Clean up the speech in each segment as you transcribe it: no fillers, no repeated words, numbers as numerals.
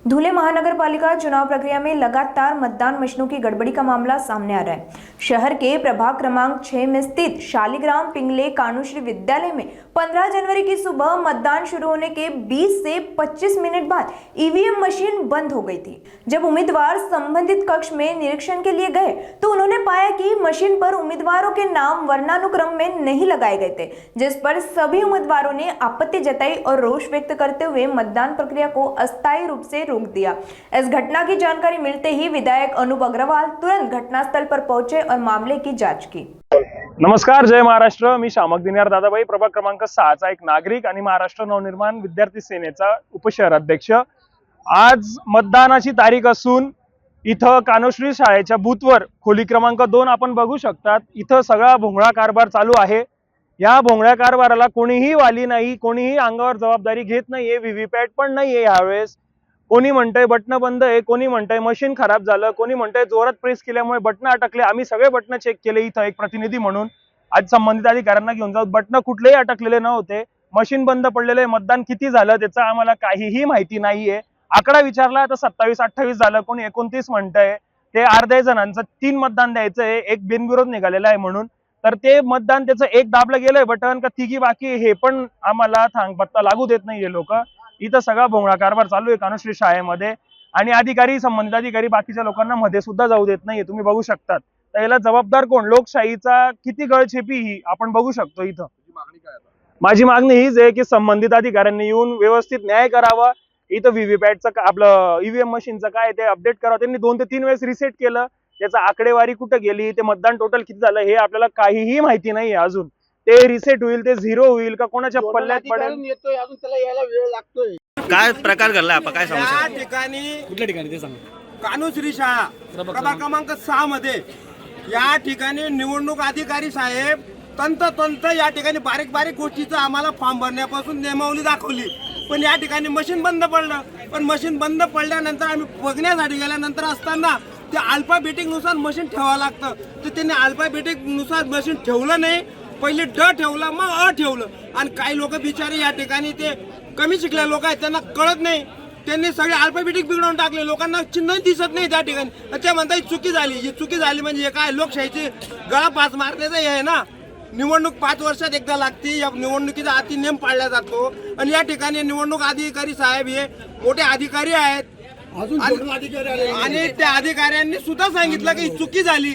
धुले महानगरपालिका चुनाव प्रक्रिया में लगातार मतदान मशीनों की गड़बड़ी का मामला सामने आ रहा है। शहर के प्रभाग क्रमांक 6 में स्थित शालिग्राम पिंगले कानुश्री विद्यालय में 15 जनवरी की सुबह मतदान शुरू होने के 20 से 25 मिनट बाद ईवीएम मशीन बंद हो गई थी। जब उम्मीदवार संबंधित कक्ष में निरीक्षण के लिए गए तो उन्होंने पाया कि मशीन पर उम्मीदवारों के नाम वर्णानुक्रम में नहीं लगाए गए थे, जिस पर सभी उम्मीदवारों ने आपत्ति जताई और रोष व्यक्त करते हुए मतदान प्रक्रिया को अस्थायी रूप से रोक दिया। इस घटना की जानकारी मिलते ही विधायक अनूप अग्रवाल तुरंत घटनास्थल पर पहुंचे और मामले की जांच की। नमस्कार, जय महाराष्ट्र। मी शामक दिनार दादाबाई, प्रभाग क्रमांक 6 चा एक नागरिक आणि महाराष्ट्र नवनिर्माण विद्यार्थी सेनेचा उपशहराध्यक्ष। आज मतदानाची तारीख असून इथं कानोश्री शाळेच्या बूथवर खोली क्रमांक 2 आपण बघू शकतात। इथं सगळा भोंगळा कारभार चालू आहे। या भोंगळ्या कारभाराला कोणीही वाली नाही, कोणीही अंगावर जबाबदारी घेत नाहीये। व्हीव्हीपॅट पण नाहीये यावेळेस। कोणी म्हणतंय बटन बंद आहे, कोणी म्हणतंय मशीन खराब झालं, कोणी म्हणतंय जोरात प्रेस केल्यामुळे बटन अटकले। आम्ही सगळे बटन चेक केले इथं एक प्रतिनिधी म्हणून। आज संबंधित अधिकाऱ्यांना घेऊन जाऊ। बटन कुठलेही अटकलेले नव्हते, मशीन बंद पडलेले। मतदान किती झालं त्याचं आम्हाला काहीही माहिती नाहीये। आकडा विचारला तर 27-28 झालं, कोणी 29 म्हणतंय। ते अर्ध्या जणांचं 3 मतदान द्यायचंय, एक बिनविरोध निघालेला आहे म्हणून। तर ते मतदान त्याचं एक दाबलं गेलंय बटन का तिघी बाकी हे पण आम्हाला पत्ता लागू देत नाहीये लोक। इथं सगळा भोंगळा कारभार चालू आहे कानुश्री शाळेमध्ये आणि अधिकारी संबंधित अधिकारी बाकीच्या लोकांना मध्ये सुद्धा जाऊ देत नाहीये। तुम्ही बघू शकतात। तर याला जबाबदार कोण? लोकशाहीचा किती गळचेपी ही आपण बघू शकतो इथं। माझी मागणी हीच आहे की संबंधित अधिकाऱ्यांनी येऊन व्यवस्थित न्याय करावा। इथं व्हीव्हीपॅटचं आपलं ईव्हीएम मशीनचं काय ते अपडेट करावं। त्यांनी 2 ते 3 वेळेस रिसेट केलं, त्याचा आकडेवारी कुठे गेली, ते मतदान टोटल किती झालं हे आपल्याला काहीही माहिती नाहीये अजून। ते रिसेट होईल, ते 0 होईल का कोणाच्या पल्ल्यात पडेल येतोय, अजून त्याला यायला वेळ लागतोय। काय प्रकार घडला आपण काय समस्या? या ठिकाणी कुठल्या ठिकाणी ते सांगा। कानुश्री शाळा प्रभाग क्रमांक 6 मध्ये या ठिकाणी निवडणूक अधिकारी साहेब तंतोतंत या ठिकाणी बारीक बारीक गोष्टीचं आम्हाला फॉर्म भरण्यापासून नियमावली दाखवली, पण या ठिकाणी मशीन बंद पडलं। पण मशीन बंद पडल्यानंतर आम्ही बघण्यासाठी गेल्यानंतर असताना ते अल्फाबेटिक नुसार मशीन ठेवावं लागतं, तर त्यांनी अल्फाबेटिक नुसार मशीन ठेवलं नाही। पहिले ड ठेवलं, मग अ ठेवलं। आणि काही लोक बिचारे या ठिकाणी ते कमी शिकलेले लोक आहेत, त्यांना कळत नाही, त्यांनी सगळे अल्फाबेटिक बिघडवून टाकले। लोकांना चिन्ह दिसत नाही त्या ठिकाणी। ते म्हणतात चुकी झाली। ही चुकी झाली म्हणजे हे काय? लोकशाहीची गळा पास मारण्याचं हे आहे ना। निवडणूक 5 वर्षात एकदा लागते। या निवडणुकीचा अति नियम पाळला जातो आणि या ठिकाणी निवडणूक अधिकारी साहेब हे मोठे अधिकारी आहेत आणि त्या अधिकाऱ्यांनी सुद्धा सांगितलं की चुकी झाली।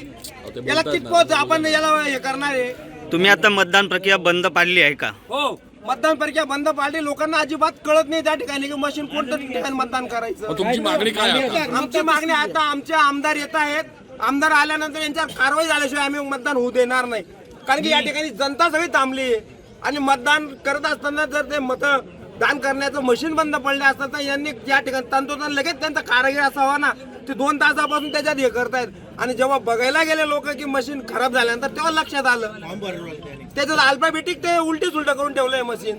याला कितपत आपण याला हे करणार आहे? तुम्ही आता मतदान प्रक्रिया बंद पाडली आहे का? हो, मतदान प्रक्रिया बंद पाडली। लोकांना अजिबात कळत नाही त्या ठिकाणी की मशीन कोणत्या ठिकाणी मतदान करायचं। तुमची मागणी काय आहे? आमची मागणी आता आमचे आमदार येत आहेत। आमदार आल्यानंतर यांच्यावर कारवाई झाल्याशिवाय आम्ही मतदान होऊ देणार नाही, कारण की या ठिकाणी जनता सगळी थांबली आहे आणि मतदान करत असताना जर ते मतदान करण्याचं मशीन बंद पडले असतं तर यांनी या ठिकाणी तंतोतंत लगेच त्यांचा कारागीर असावा ना। ते 2 तासापासून त्याच्यात हे करतायत आणि जेव्हा बघायला गेले लोक की मशीन खराब झाल्यानंतर तेव्हा लक्षात आलं त्याच्यात अल्फाबेटिक ते उलटी सुलट करून ठेवलंय मशीन।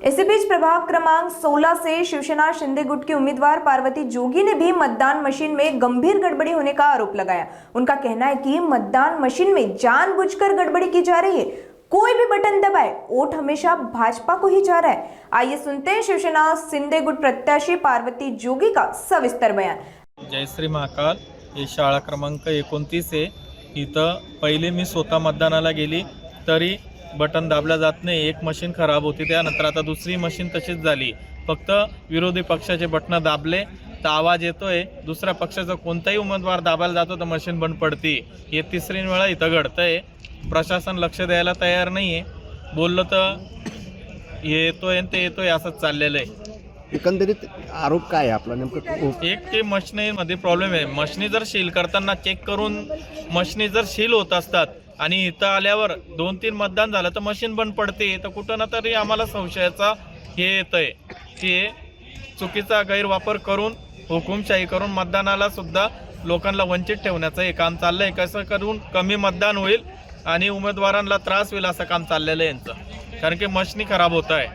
इसी बीच प्रभाग क्रमांक 16 से शिवसेना शिंदे गुट की उम्मीदवार पार्वती जोगी ने भी मतदान मशीन में गंभीर गड़बड़ी होने का आरोप लगाया। उनका कहना है कि मतदान मशीन में जानबूझकर गड़बड़ी की जा रही है। कोई भी बटन दबाए, वोट हमेशा भाजपा को ही जा रहा है। आइए सुनते हैं शिवसेना शिंदे गुट प्रत्याशी पार्वती जोगी का सविस्तर बयान। जय श्री महाकाल। हे शाळा क्रमांक 29 आहे। इथं पहिले मी स्वतः मतदानाला गेली तरी बटन दाबला जात नाही। एक मशीन खराब होती, त्यानंतर आता दुसरी मशीन तशीच झाली। फक्त विरोधी पक्षाचे बटन दाबले तर आवाज येतोय, दुसऱ्या पक्षाचा कोणताही उमेदवार दाबायला जातो तर मशीन बंद पडते। हे 3री वेळा इथं घडतंय। प्रशासन लक्ष द्यायला तयार नाहीये। बोललं तर येतोय आणि ते येतोय असंच चाललेलं आहे। एकंदरीत आरोप काय आहे आपला नेमकं? एक ते मशीनीमध्ये प्रॉब्लेम आहे। मशीनी जर सील करताना चेक करून मशीनी जर सील होत असतात आणि इथं आल्यावर 2-3 मतदान झालं तर मशीन बंद पडते, तर कुठं ना तरी आम्हाला संशयाचा हे येतंय की चुकीचा गैरवापर करून हुकुमशाही करून मतदानाला सुद्धा लोकांना वंचित ठेवण्याचं हे काम चाललंय। कसं करून कमी मतदान होईल आणि उमेदवारांना त्रास होईल असं काम चाललेलं आहे यांचं, कारण की मशीनी खराब होत आहे।